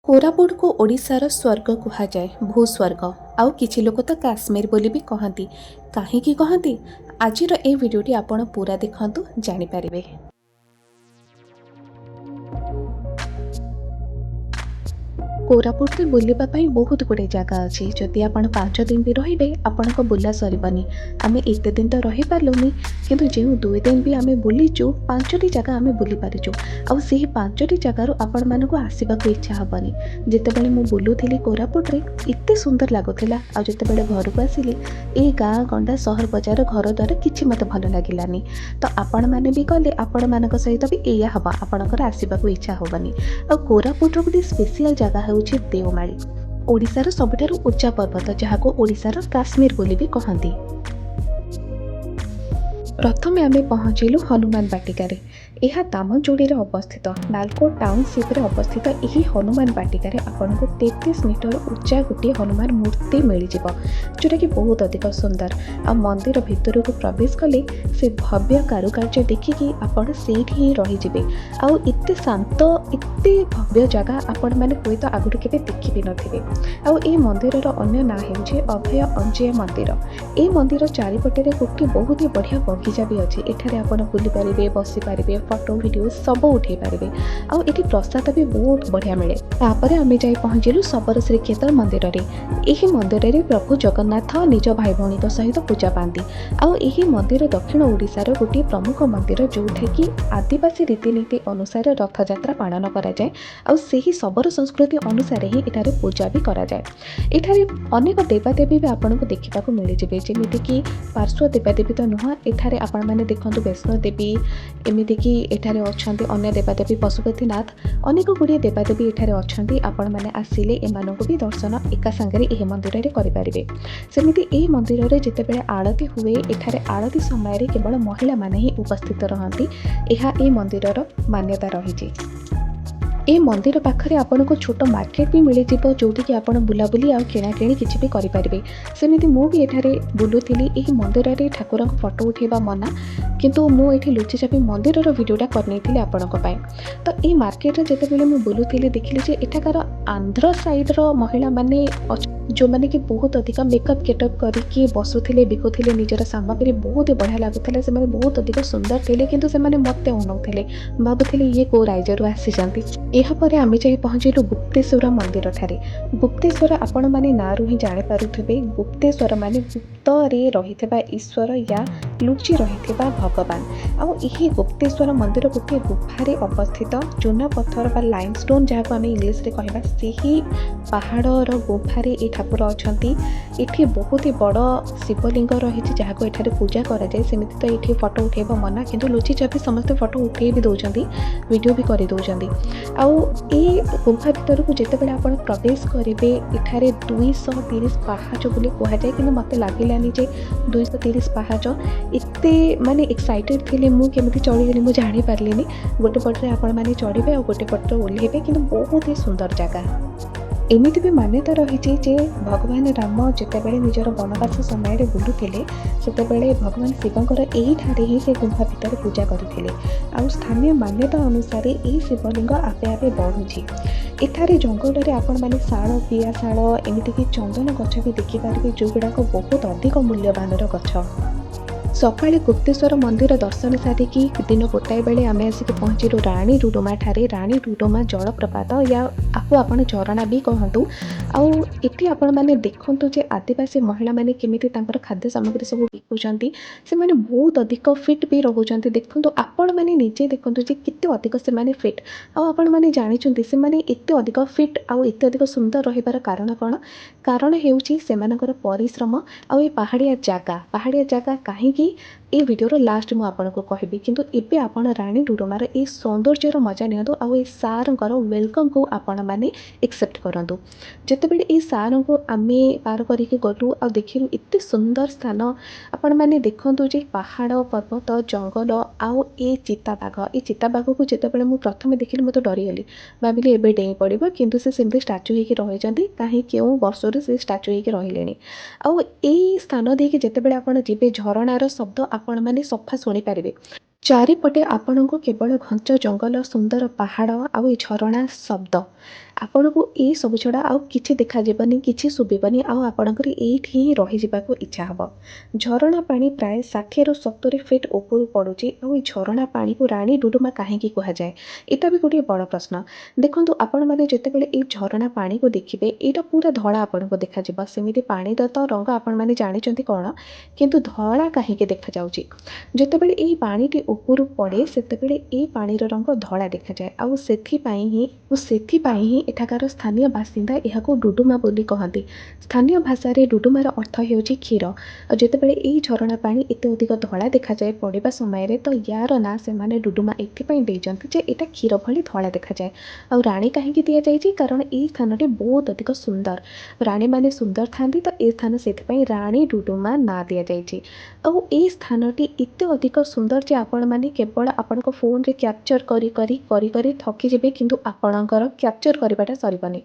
कोरापुट को ओडिशार स्वर्ग कुहाଯାଏ भूस्वर्ग आउ किछि लोक तो काश्मीर बोली भी कहती कहीं कहती आजिर ए भिडियोटी आपण पूरा देखंतु जानि पारिबे। कोरापुट में बुलवा बहुत गुड़े जगह अच्छी जदि आप 5 दिन भी रे आपण बुला सरबनी। आम एत दिन तो रही पार्लुनि किंतु जो 2 दिन भी आम बुलीचु 5टी जगह आम बुली पारिचु आउ से 5टी जगार आपण मानक आसवाक इच्छा हेनी। जितेबाला मुझे बुलूली कोरापुट रे एत सुंदर लगुला आतेबे घर को आसिली ए गाँ गंडा सहर बजार घर द्वारा किसी मत भल लगिलानी। तो आपण मैंने भी गले आपण मान सहित भी या हम आपणकर आसवाक इच्छा हेनी। आ कोरापुट गोटे स्पेशल जगह है देवमाली ओडिशार सबुठारु उच्चा पर्वत जहाँ ओडिशार काश्मीर बोली भी कहती। प्रथमे आमे पहुँचलु हनुमान बाटिकार। यह दामनजोड़ी अवस्थित नालको टाउनशिप अवस्थित यही हनुमान बाटिकार आपन को 33 मीटर उच्चा गोटे हनुमान मूर्ति मिल जोटा कि बहुत अधिक सुंदर। आ मंदिर भितर को प्रवेश कले से भव्य कारुकार्य देखिकी आपण सेठी ही रहीजे। आउ एते शांत एते भव्य जगह आपण माने कोई तो आगुरी केबे देखि भी नथिबे। आउ ए मंदिरर अन्य ना हेउछे अभय अंजय मंदिर। ए मंदिर चारिपटे गोटे बहुत ही बढ़िया बगीचा भी अच्छे। एठारे आपण बुली पारिबे बसी पारिबे फोटो वीडियो सब उठे पारे। आउ एटी प्रसाद भी बहुत बढ़िया मिले। तापर आमे जाई पहुँचलु शबर श्रीक्षेत्र मंदिर रे। एही मंदिर रे प्रभु जगन्नाथ निज भाई भौणी सहित पूजा पाती। आउ एही मंदिर दक्षिण ओडिशार गोटे प्रमुख मंदिर जोठे कि आदिवासी रीतिनीति अनुसार रथ यात्रा पालन करा जाए। आउ सेही शबर संस्कृति अनुसार ही एठारे पूजा भी करा जाए। एठारे अनेक देवादेवी भी आपनको देखिबाकू मिल जिवे जेमिति कि पार्श्व देवादेवी तो नुह एठारे आपण माने देखंतु वैष्णो देवी एमिति कि एठारे अछंती अन्य देवादेवी पशुपतिनाथ अनेक गुड़िए देवादेवी एठारे अछंती। आपण माने आसिले एमानंकु भी दर्शन एका संगे एही मंदिर रे करि पारिबे। सेमिति एही मंदिर रे जेतेबेले आरती हुए एठारे आरती समय रे केवल महिला माने ही उपस्थित रहंती। एहा ए मंदिरर मान्यता रहिछि। ए मंदिर पाखरे आपन को छोट मार्केट भी मिल जिवो जोटी कि आपन बुलाबुली आ किणाकिणी किछि भी करि पारिबे। सेमिति मु भी एठारे बुलुथिली एही मंदिर रे ठाकुर फोटो उठेबा मना किंतु मु एठी लुचि चापी मंदिर रो वीडियोटा करनेथिली आपनक पाए। तो ए मार्केट रे जेतेबेले मु बुलुथिली देखिली जे एठाकार आंध्र साइड रो महिला माने जो माने कि बहुत अधिक मेकअप गेटअप करके बसुथिले बिकुथिले निजर सामग्री बहुत बढ़िया लागुथिले। से माने बहुत अधिक सुंदर थिले किंतु से माने मते उनौथिले भाबुथिले ये को राज्यरू आसी जांती। एहा परे आमे जाई पहुँचलु गुप्तेश्वर मंदिर ठारे। गुप्तेश्वर आपण माने नारू ही जाने पारुथिबे। गुप्तेश्वर माने गुप्त रे रहिथिबा ईश्वर या लुचि रहिथिबा भगवान। आउ एही गुप्तेश्वर मंदिर गोटे गुफारे अवस्थित चूना पत्थर बा लाइमस्टोन जहाँ आम इंग्लीश रे कहबा सेही पहाड़र गुफारे ए ठाकुर अछंती। एठी बहुत ही बड़ शिवलिंग रही जहाँ को एठारे पूजा करा जाए। सेमिति तो एठी फोटो उठेबा मना किंतु लुचि चापी समस्त फोटो उठे भी दौरान वीडियो भी कर दौरान। आउ ए गुफा भीतर को जितेबाला आप प्रवेश करेंगे एठारे 230 पाहाच बोली कहुए कि मत लगिलानी जे 230 पाहाच एते माने एक्साइटेड थिले मु केमिति चढ़ीगली मु जानी पारलिनी। गोटे पटरे आपण माने चढ़ीबे और गोटे पटरे ओल्हेबे किंतु बहुत ही सुंदर जगह। एमिति भी मान्यता रही जे भगवान राम जितेबाला निजर वनवास समय बुलुथिले सेतेबाला भगवान शिवंकर एही ठारे ही से गुफा भीतर पूजा करथिले। आउ स्थानीय मान्यता अनुसार एही शिवलिंग आपे आपे बढ़ुछि। एठारे जंगल रे आपण माने शाल पिया शाल एमिति कि चंदन गछ भी देखि पारिबे जो गुडाक बहुत अधिक मूल्यवान गछ। सकाळे गुप्तेश्वर मंदिर दर्शन सारिकी दिन गोटाए बेले आमे आसिक पहुँचलु राणी डुडुमा ठारे। राणी डुडुमा जलप्रपात या आपको आपण झरणा भी कहतु। आउ एठी आपण माने देखंतु जे आदिवासी महिला माने केमिति तांकर खाद्य सामग्री सब बिकुचंती। से माने बहुत अधिक फिट भी रहउचंती। देखंतु आपण माने निजे देखंतु जे केते अधिक से माने फिट। आउ आपण माने जानिचंती से माने एते अधिक फिट आउ एते अधिक सुंदर रहिबार कारण कोन? कारण हेउची सेमानकर परिश्रम आउ ए पहाड़िया जागा काहे ए वीडियोर लास्ट मु आपनको कहबी किंतु एबे आपण राणी डुडुमार ए सौंदर्यर मजा नियंतु आउ ए सारंकर वेलकम को आपण माने एक्सेप्ट करंतु। जेतेबेले ए सारं को आमे पार करिके गलु आ देखिलु एते सुंदर स्थान आपण माने देखंतु जे पहाड़ पर्वत जंगल आउ ए चिताबाघ को जेतेबेले मु प्रथमे देखिली मते डरी गली भाबिली एबे डेई पड़िबो किंतु से सेमती स्टाच्यू हेकी रहिचंती काहे केउ वर्षरु से स्टाच्यू हेकी रहिलेनी। आउ ए स्थान देके जेतेबेले आपण जिबे झरणार शब्द आपण माने सफा सुनी पारिबे। चारिपटे आपणको केवल घंच जंगल सुंदर पहाड़ आउ झरणा शब्द ଆପଣଙ୍କୁ ଏଇ ସବୁ ଛଡ଼ା ଆଉ କିଛି ଦେଖାଯିବନି, କିଛି ଶୁଭିବନି, ଆଉ ଆପଣଙ୍କର ଏଇଠି ହିଁ ରହିଯିବାକୁ ଇଚ୍ଛା ହେବ। ଝରଣା ପାଣି ପ୍ରାୟ 60ରୁ 70 ଫିଟ୍ ଉପରୁ ପଡ଼ୁଛି। ଆଉ ଏ ଝରଣା ପାଣିକୁ ରାଣୀ ଡୁଡୁମା କାହିଁକି କୁହାଯାଏ? ଏଇଟା ବି ଗୋଟିଏ ବଡ଼ ପ୍ରଶ୍ନ। ଦେଖନ୍ତୁ, ଆପଣମାନେ ଯେତେବେଳେ ଏଇ ଝରଣା ପାଣିକୁ ଦେଖିବେ, ଏଇଟା ପୁରା ଧଳା ଆପଣଙ୍କୁ ଦେଖାଯିବ। ସେମିତି ପାଣିର ତ ରଙ୍ଗ ଆପଣମାନେ ଜାଣିଛନ୍ତି କ'ଣ, କିନ୍ତୁ ଧଳା କାହିଁକି ଦେଖାଯାଉଛି? ଯେତେବେଳେ ଏଇ ପାଣିଟି ଉପରୁ ପଡ଼େ, ସେତେବେଳେ ଏଇ ପାଣିର ରଙ୍ଗ ଧଳା ଦେଖାଯାଏ। ଆଉ ସେଥିପାଇଁ ହିଁ ଏଠାକାର ସ୍ଥାନୀୟ ବାସିନ୍ଦା ଏହାକୁ ଡୁଡୁମା ବୋଲି କହନ୍ତି। ସ୍ଥାନୀୟ ଭାଷାରେ ଡୁଡୁମାର ଅର୍ଥ ହେଉଛି କ୍ଷୀର। ଆଉ ଯେତେବେଳେ ଏଇ ଝରଣା ପାଣି ଏତେ ଅଧିକ ଧଳା ଦେଖାଯାଏ ପଡ଼ିବା ସମୟରେ, ତ ୟାର ନାଁ ସେମାନେ ଡୁଡୁମା ଏଥିପାଇଁ ଦେଇଛନ୍ତି ଯେ ଏଇଟା କ୍ଷୀର ଭଳି ଧଳା ଦେଖାଯାଏ। ଆଉ ରାଣୀ କାହିଁକି ଦିଆଯାଇଛି? କାରଣ ଏଇ ସ୍ଥାନଟି ବହୁତ ଅଧିକ ସୁନ୍ଦର। ରାଣୀମାନେ ସୁନ୍ଦର ଥାନ୍ତି, ତ ଏ ସ୍ଥାନ ସେଥିପାଇଁ ରାଣୀ ଡୁଡୁମା ନାଁ ଦିଆଯାଇଛି। ଆଉ ଏଇ ସ୍ଥାନଟି ଏତେ ଅଧିକ ସୁନ୍ଦର ଯେ ଆପଣମାନେ କେବଳ ଆପଣଙ୍କ ଫୋନରେ କ୍ୟାପଚର୍ କରି ଥକିଯିବେ, କିନ୍ତୁ ଆପଣଙ୍କର କ୍ୟାପଚର୍ କରିବାଟା ସରିବନି।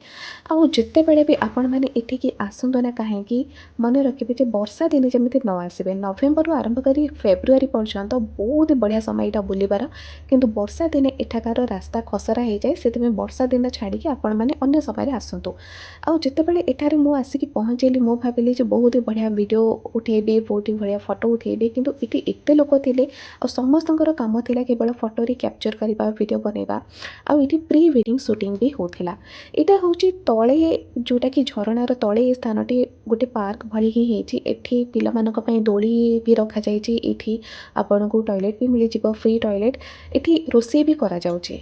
ଆଉ ଯେତେବେଳେ ବି ଆପଣମାନେ ଏଠିକି ଆସନ୍ତୁ ନା କାହିଁକି, ମନେ ରଖିବେ ଯେ ବର୍ଷା ଦିନେ ଯେମିତି ନ ଆସିବେ। ନଭେମ୍ବରରୁ ଆରମ୍ଭ କରି ଫେବୃଆରୀ ପର୍ଯ୍ୟନ୍ତ ବହୁତ ବଢ଼ିଆ ସମୟ ଏଇଟା ବୁଲିବାର, କିନ୍ତୁ ବର୍ଷା ଦିନେ ଏଠାକାର ରାସ୍ତା ଖସରା ହେଇଯାଏ। ସେଥିପାଇଁ ବର୍ଷା ଦିନ ଛାଡ଼ିକି ଆପଣମାନେ ଅନ୍ୟ ସମୟରେ ଆସନ୍ତୁ। ଆଉ ଯେତେବେଳେ ଏଠାରେ ମୁଁ ଆସିକି ପହଞ୍ଚିଲି, ମୁଁ ଭାବିଲି ଯେ ବହୁତ ବଢ଼ିଆ ଭିଡ଼ିଓ ଉଠେଇବି, ବହୁତ ବଢ଼ିଆ ଫଟୋ ଉଠେଇବି, କିନ୍ତୁ ଏଠି ଏତେ ଲୋକ ଥିଲେ ଆଉ ସମସ୍ତଙ୍କର କାମ ଥିଲା କେବଳ ଫଟୋରେ କ୍ୟାପଚର୍ କରିବା, ଭିଡ଼ିଓ ବନେଇବା। ଆଉ ଏଠି ପ୍ରି ୱେଡ଼ିଂ ସୁଟିଂ ବି ହେଉଥିଲା। ଏଇଟା ହେଉଛି ତଳେ, ଯେଉଁଟାକି ଝରଣାର ତଳେ ଏ ସ୍ଥାନଟି ଗୋଟେ ପାର୍କ ଭଳି ହିଁ ହେଇଛି। ଏଠି ପିଲାମାନଙ୍କ ପାଇଁ ଦୋଳି ବି ରଖାଯାଇଛି। ଏଠି ଆପଣଙ୍କୁ ଟଏଲେଟ୍ ବି ମିଳିଯିବ, ଫ୍ରି ଟଏଲେଟ୍। ଏଠି ରୋଷେଇ ବି କରାଯାଉଛି।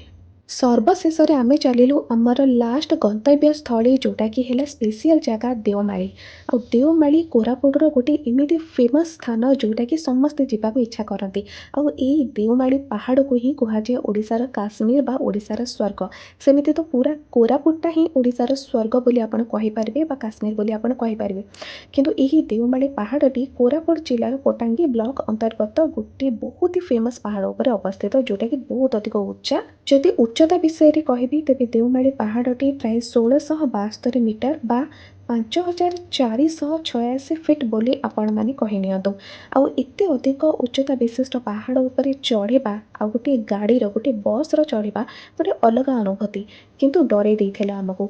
ସର୍ବଶେଷରେ ଆମେ ଚାଲିଲୁ ଆମର ଲାଷ୍ଟ ଗନ୍ତବ୍ୟସ୍ଥଳୀ, ଯେଉଁଟାକି ହେଲା ସ୍ପେସିଆଲ୍ ଜାଗା ଦେଓମାଳି। ଆଉ ଦେଓମାଳି କୋରାପୁଟର ଗୋଟେ ଏମିତି ଫେମସ୍ ସ୍ଥାନ ଯେଉଁଟାକି ସମସ୍ତେ ଯିବାକୁ ଇଚ୍ଛା କରନ୍ତି। ଆଉ ଏଇ ଦେଓମାଳି ପାହାଡ଼କୁ ହିଁ କୁହାଯାଏ ଓଡ଼ିଶାର କାଶ୍ମୀର ବା ଓଡ଼ିଶାର ସ୍ୱର୍ଗ। ସେମିତି ତ ପୁରା କୋରାପୁଟଟା ହିଁ ଓଡ଼ିଶାର ସ୍ୱର୍ଗ ବୋଲି ଆପଣ କହିପାରିବେ, ବା କାଶ୍ମୀର ବୋଲି ଆପଣ କହିପାରିବେ। କିନ୍ତୁ ଏହି ଦେଓମାଳି ପାହାଡ଼ଟି କୋରାପୁଟ ଜିଲ୍ଲାର ପଟାଙ୍ଗୀ ବ୍ଲକ ଅନ୍ତର୍ଗତ ଗୋଟେ ବହୁତ ଫେମସ୍ ପାହାଡ଼ ଉପରେ ଅବସ୍ଥିତ, ଯେଉଁଟାକି ବହୁତ ଅଧିକ ଉଚ୍ଚା। ଯଦି ଉଚ୍ଚତା ବିଷୟରେ କହିବି, ତେବେ ଦେଓମାଳି ପାହାଡ଼ଟି ପ୍ରାୟ 1672 ମିଟର ବା 5486 ଫିଟ୍ ବୋଲି ଆପଣମାନେ କହିନିଅନ୍ତୁ। ଆଉ ଏତେ ଅଧିକ ଉଚ୍ଚତା ବିଶିଷ୍ଟ ପାହାଡ଼ ଉପରେ ଚଢ଼ିବା, ଆଉ ଗୋଟିଏ ଗାଡ଼ିର, ଗୋଟେ ବସ୍ର ଚଢ଼ିବା ଗୋଟେ ଅଲଗା ଅନୁଭୂତି, କିନ୍ତୁ ଡରେଇ ଦେଇଥିଲା ଆମକୁ।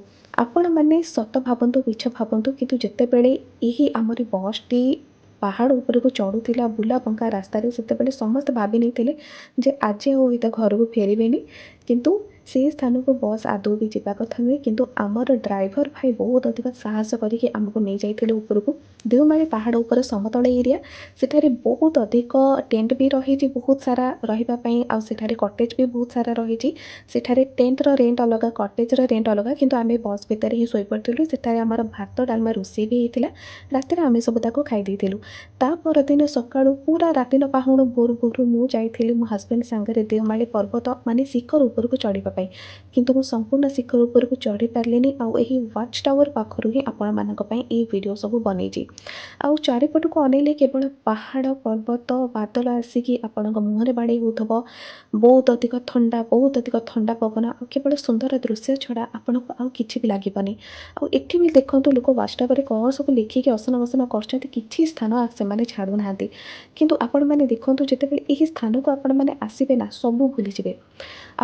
ଆପଣମାନେ ସତ ଭାବନ୍ତୁ ମିଛ ଭାବନ୍ତୁ, କିନ୍ତୁ ଯେତେବେଳେ ଏହି ଆମରି ବସ୍ଟି ପାହାଡ଼ ଉପରକୁ ଚଢ଼ୁଥିଲା ବୁଲା ବଙ୍କା ରାସ୍ତାରେ, ସେତେବେଳେ ସମସ୍ତେ ଭାବି ନେଇଥିଲେ ଯେ ଆଜି ଆଉ ହୁଏତ ଘରକୁ ଫେରିବେନି। କିନ୍ତୁ ସେହି ସ୍ଥାନକୁ ବସ୍ ଆଦୌ ବି ଯିବା କଥା ନୁହେଁ। କିନ୍ତୁ ଆମର ଡ୍ରାଇଭର ଭାଇ ବହୁତ ଅଧିକ ସାହସ କରିକି ଆମକୁ ନେଇଯାଇଥିଲେ ଉପରକୁ। ଦେଓମାଳି ପାହାଡ଼ ଉପରେ ସମତଳ ଏରିଆ, ସେଠାରେ ବହୁତ ଅଧିକ ଟେଣ୍ଟ ବି ରହିଛି, ବହୁତ ସାରା ରହିବା ପାଇଁ। ଆଉ ସେଠାରେ କଟେଜ୍ ବି ବହୁତ ସାରା ରହିଛି। ସେଠାରେ ଟେଣ୍ଟର ରେଣ୍ଟ ଅଲଗା, କଟେଜ୍ର ରେଣ୍ଟ ଅଲଗା, କିନ୍ତୁ ଆମେ ବସ୍ ଭିତରେ ହିଁ ଶୋଇପଡ଼ିଥିଲୁ। ସେଠାରେ ଆମର ଭାତ ଡାଲମା ରୋଷେଇ ବି ହେଇଥିଲା। ରାତିରେ ଆମେ ସବୁ ତାକୁ ଖାଇ ଦେଇଥିଲୁ। ତା ପରଦିନ ସକାଳୁ ପୁରା ରାତିର ପାହୁଣୁ ଭୋରୁ ମୁଁ ଯାଇଥିଲି ମୋ ହଜବେଣ୍ଡ ସାଙ୍ଗରେ ଦେଓମାଳି ପର୍ବତ ମାନେ ଶିଖର ଉପରକୁ ଚଢ଼ିବା ପାଇଁ। କିନ୍ତୁ ମୁଁ ସମ୍ପୂର୍ଣ୍ଣ ଶିଖର ଉପରକୁ ଚଢ଼ି ପାରିଲିନି। ଆଉ ଏହି ୱାଚ୍ ଟାୱାର ପାଖରୁ ହିଁ ଆପଣମାନଙ୍କ ପାଇଁ ଏଇ ଭିଡ଼ିଓ ସବୁ ବନେଇଛି। ଆଉ ଚାରିପଟକୁ ଅନେଇଲେ କେବଳ ପାହାଡ଼, ପର୍ବତ, ବାଦଲ ଆସିକି ଆପଣଙ୍କ ମୁହଁରେ ବାଡ଼େଇ ହେଉଥିବ। ବହୁତ ଅଧିକ ଥଣ୍ଡା ପବନ, ଆଉ କେବଳ ସୁନ୍ଦର ଦୃଶ୍ୟ ଛଡ଼ା ଆପଣଙ୍କୁ ଆଉ କିଛି ବି ଲାଗିବନି। ଆଉ ଏଠି ବି ଦେଖନ୍ତୁ, ଲୋକ ୱାଚ୍ ଟାୱାରରେ କ'ଣ ସବୁ ଲେଖିକି ଅସନା ମସନା କରୁଛନ୍ତି, କିଛି ସ୍ଥାନ ସେମାନେ ଛାଡ଼ୁନାହାନ୍ତି। କିନ୍ତୁ ଆପଣମାନେ ଦେଖନ୍ତୁ, ଯେତେବେଳେ ଏହି ସ୍ଥାନକୁ ଆପଣମାନେ ଆସିବେ ନା, ସବୁ ଭୁଲିଯିବେ।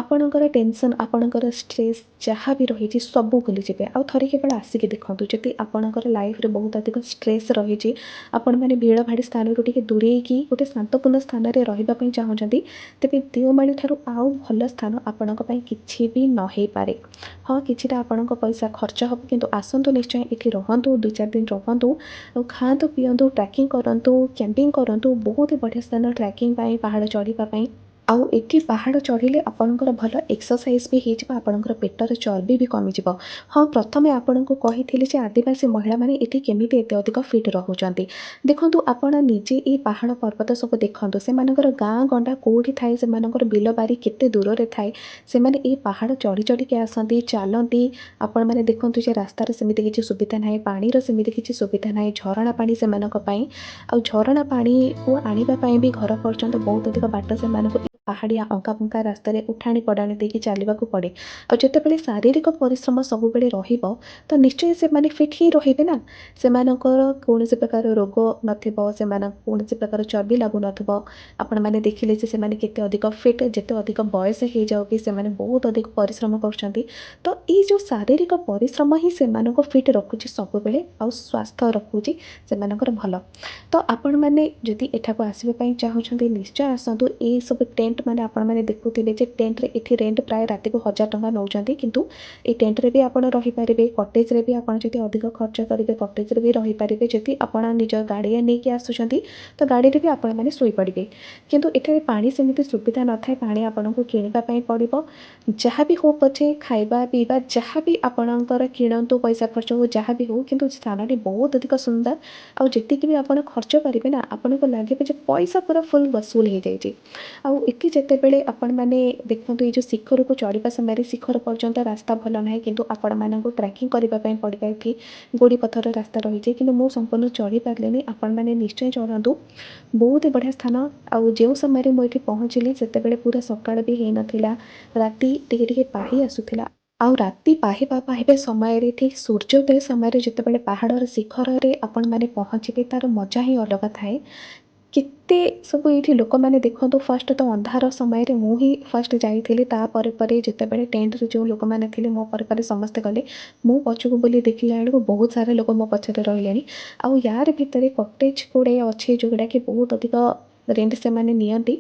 ଆପଣଙ୍କର ଟେନସନ୍, ଆପଣଙ୍କର ଷ୍ଟ୍ରେସ୍ ଯାହା ବି ରହିଛି ସବୁ ଭୁଲିଯିବେ। ଆଉ ଥରେ କେବଳ ଆସିକି ଦେଖନ୍ତୁ। ଯଦି ଆପଣଙ୍କର ଲାଇଫ୍ରେ ବହୁତ ଅଧିକ ଷ୍ଟ୍ରେସ୍ ରହିଛି, ଆପଣମାନେ ଭିଡ଼ଭାଡ଼ି ସ୍ଥାନରୁ ଟିକେ ଦୂରେଇକି ଗୋଟେ ଶାନ୍ତପୂର୍ଣ୍ଣ ସ୍ଥାନରେ ରହିବା ପାଇଁ ଚାହୁଁଛନ୍ତି, ତେବେ ଦେଓମାଳି ଠାରୁ ଆଉ ଭଲ ସ୍ଥାନ ଆପଣଙ୍କ ପାଇଁ କିଛି ବି ନ ହେଇପାରେ। ହଁ, କିଛିଟା ଆପଣଙ୍କ ପଇସା ଖର୍ଚ୍ଚ ହେବ, କିନ୍ତୁ ଆସନ୍ତୁ ନିଶ୍ଚୟ, ଏଠି ରହନ୍ତୁ, 2-4 ଦିନ ରହନ୍ତୁ। ଆଉ ଖାଆନ୍ତୁ, ପିଅନ୍ତୁ, ଟ୍ରାକିଂ କରନ୍ତୁ, କ୍ୟାମ୍ପିଂ କରନ୍ତୁ। ବହୁତ ବଢ଼ିଆ ସ୍ଥାନ ଟ୍ରାକିଂ ପାଇଁ, ପାହାଡ଼ ଚଢ଼ିବା ପାଇଁ। ଆଉ ଏଠି ପାହାଡ଼ ଚଢ଼ିଲେ ଆପଣଙ୍କର ଭଲ ଏକ୍ସରସାଇଜ୍ ବି ହେଇଯିବ, ଆପଣଙ୍କର ପେଟର ଚର୍ବି ବି କମିଯିବ। ହଁ, ପ୍ରଥମେ ଆପଣଙ୍କୁ କହିଥିଲି ଯେ ଆଦିବାସୀ ମହିଳାମାନେ ଏଠି କେମିତି ଏତେ ଅଧିକ ଫିଟ୍ ରହୁଛନ୍ତି। ଦେଖନ୍ତୁ, ଆପଣ ନିଜେ ଏଇ ପାହାଡ଼ ପର୍ବତ ସବୁ ଦେଖନ୍ତୁ। ସେମାନଙ୍କର ଗାଁ ଗଣ୍ଡା କେଉଁଠି ଥାଏ, ସେମାନଙ୍କର ବିଲବାରି କେତେ ଦୂରରେ ଥାଏ। ସେମାନେ ଏଇ ପାହାଡ଼ ଚଢ଼ିକି ଆସନ୍ତି, ଚାଲନ୍ତି। ଆପଣମାନେ ଦେଖନ୍ତୁ ଯେ ରାସ୍ତାର ସେମିତି କିଛି ସୁବିଧା ନାହିଁ, ପାଣିର ସେମିତି କିଛି ସୁବିଧା ନାହିଁ। ଝରଣା ପାଣି ସେମାନଙ୍କ ପାଇଁ, ଆଉ ଝରଣା ପାଣିକୁ ଆଣିବା ପାଇଁ ବି ଘର ପର୍ଯ୍ୟନ୍ତ ବହୁତ ଅଧିକ ବାଟ ସେମାନଙ୍କୁ ପାହାଡ଼ିଆ ଅଙ୍କା ଫଙ୍କା ରାସ୍ତାରେ ଉଠାଣି ପଡ଼ାଣି ଦେଇକି ଚାଲିବାକୁ ପଡ଼େ। ଆଉ ଯେତେବେଳେ ଶାରୀରିକ ପରିଶ୍ରମ ସବୁବେଳେ ରହିବ ତ ନିଶ୍ଚୟ ସେମାନେ ଫିଟ୍ ହିଁ ରହିବେ ନା। ସେମାନଙ୍କର କୌଣସି ପ୍ରକାର ରୋଗ ନଥିବ, ସେମାନଙ୍କୁ କୌଣସି ପ୍ରକାର ଚର୍ବି ଲାଗୁନଥିବ। ଆପଣମାନେ ଦେଖିଲେ ଯେ ସେମାନେ କେତେ ଅଧିକ ଫିଟ୍, ଯେତେ ଅଧିକ ବୟସ ହେଇଯାଉ ବି ସେମାନେ ବହୁତ ଅଧିକ ପରିଶ୍ରମ କରୁଛନ୍ତି। ତ ଏଇ ଯେଉଁ ଶାରୀରିକ ପରିଶ୍ରମ ହିଁ ସେମାନଙ୍କୁ ଫିଟ୍ ରଖୁଛି ସବୁବେଳେ, ଆଉ ସ୍ୱାସ୍ଥ୍ୟ ରଖୁଛି ସେମାନଙ୍କର ଭଲ। ତ ଆପଣମାନେ ଯଦି ଏଠାକୁ ଆସିବା ପାଇଁ ଚାହୁଁଛନ୍ତି ନିଶ୍ଚୟ ଆସନ୍ତୁ। ଏଇସବୁ ଟେଣ୍ଟ ମାନେ ଆପଣମାନେ ଦେଖୁଥିବେ ଯେ ଟେଣ୍ଟରେ ଏଠି ରେଣ୍ଟ ପ୍ରାୟ ରାତିକୁ 1000 ଟଙ୍କା ନେଉଛନ୍ତି। କିନ୍ତୁ ଏଇ ଟେଣ୍ଟରେ ବି ଆପଣ ରହିପାରିବେ, କଟେଜରେ ବି ଆପଣ ଯଦି ଅଧିକ ଖର୍ଚ୍ଚ କରିବେ କଟେଜରେ ବି ରହିପାରିବେ। ଯଦି ଆପଣ ନିଜ ଗାଡ଼ିଆ ନେଇକି ଆସୁଛନ୍ତି ତ ଗାଡ଼ିରେ ବି ଆପଣମାନେ ଶୋଇପଡ଼ିବେ। କିନ୍ତୁ ଏଠାରେ ପାଣି ସେମିତି ସୁବିଧା ନଥାଏ, ପାଣି ଆପଣଙ୍କୁ କିଣିବା ପାଇଁ ପଡ଼ିବ। ଯାହା ବି ହଉ ପଛେ ଖାଇବା ପିଇବା ଯାହା ବି ଆପଣଙ୍କର କିଣନ୍ତୁ, ପଇସା ଖର୍ଚ୍ଚ ହଉ ଯାହା ବି ହଉ, କିନ୍ତୁ ସ୍ଥାନଟି ବହୁତ ଅଧିକ ସୁନ୍ଦର। ଆଉ ଯେତିକି ବି ଆପଣ ଖର୍ଚ୍ଚ କରିବେ ନା ଆପଣଙ୍କୁ ଲାଗିବ ଯେ ପଇସା ପୁରା ଫୁଲ୍ ବସୁଲ ହେଇଯାଇଛି। ଆଉ ଏଠି ଯେତେବେଳେ ଆପଣମାନେ ଦେଖନ୍ତୁ ଏଇ ଯେଉଁ ଶିଖରକୁ ଚଢ଼ିବା ସମୟରେ ଶିଖର ପର୍ଯ୍ୟନ୍ତ ରାସ୍ତା ଭଲ ନାହିଁ, କିନ୍ତୁ ଆପଣମାନଙ୍କୁ ଟ୍ରେକିଂ କରିବା ପାଇଁ ପଡ଼ିବ। ଏଠି ଗୋଡ଼ି ପଥର ରାସ୍ତା ରହିଛି, କିନ୍ତୁ ମୁଁ ସମ୍ପୂର୍ଣ୍ଣ ଚଢ଼ି ପାରିଲିନି। ଆପଣମାନେ ନିଶ୍ଚୟ ଚଢ଼ନ୍ତୁ, ବହୁତ ବଢ଼ିଆ ସ୍ଥାନ। ଆଉ ଯେଉଁ ସମୟରେ ମୁଁ ଏଠି ପହଞ୍ଚିଲି ସେତେବେଳେ ପୁରା ସକାଳ ବି ହେଇନଥିଲା, ରାତି ଟିକେ ଟିକେ ପାହି ଆସୁଥିଲା। ଆଉ ରାତି ପାହିବା ସମୟରେ ଠିକ୍ ସୂର୍ଯ୍ୟୋଦୟ ସମୟରେ ଯେତେବେଳେ ପାହାଡ଼ର ଶିଖରରେ ଆପଣମାନେ ପହଞ୍ଚିବେ ତା'ର ମଜା ହିଁ ଅଲଗା ଥାଏ। କେତେ ସବୁ ଏଇଠି ଲୋକମାନେ ଦେଖନ୍ତୁ, ଫାଷ୍ଟ ତ ଅନ୍ଧାର ସମୟରେ ମୁଁ ହିଁ ଫାଷ୍ଟ ଯାଇଥିଲି। ତାପରେ ପରେ ଯେତେବେଳେ ଟେଣ୍ଟରେ ଯେଉଁ ଲୋକମାନେ ଥିଲେ ମୋ ପରେ ସମସ୍ତେ ଗଲେ। ମୁଁ ପଛକୁ ବୁଲି ଦେଖିଲା ବେଳକୁ ବହୁତ ସାରା ଲୋକ ମୋ ପଛରେ ରହିଲେଣି। ଆଉ ୟାର ଭିତରେ କଟେଜ୍ ଗୁଡ଼ାଏ ଅଛି ଯେଉଁଗୁଡ଼ାକି ବହୁତ ଅଧିକ ରେଣ୍ଟ ସେମାନେ ନିଅନ୍ତି।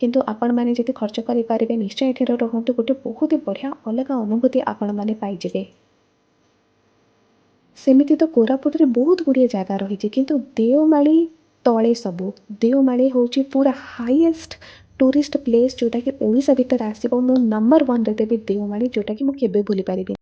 କିନ୍ତୁ ଆପଣମାନେ ଯଦି ଖର୍ଚ୍ଚ କରିପାରିବେ ନିଶ୍ଚୟ ଏଠାରେ ରୁହନ୍ତୁ। ଗୋଟେ ବହୁତ ବଢ଼ିଆ ଅଲଗା ଅନୁଭୂତି ଆପଣମାନେ ପାଇଯିବେ। ସେମିତି ତ କୋରାପୁଟରେ ବହୁତ ଗୁଡ଼ିଏ ଜାଗା ରହିଛି, କିନ୍ତୁ ଦେଓମାଳି ତଳେ ସବୁ। ଦେଓମାଳି ହେଉଛି ପୁରା ହାଇଏଷ୍ଟ ଟୁରିଷ୍ଟ ପ୍ଲେସ୍, ଯେଉଁଟାକି ଓଡ଼ିଶା ଭିତରେ ଆସିବ। ମୁଁ ନମ୍ବର 1ରେ ଦେବି ଦେଓମାଳି, ଯେଉଁଟାକି ମୁଁ କେବେ ଭୁଲିପାରିବିନି।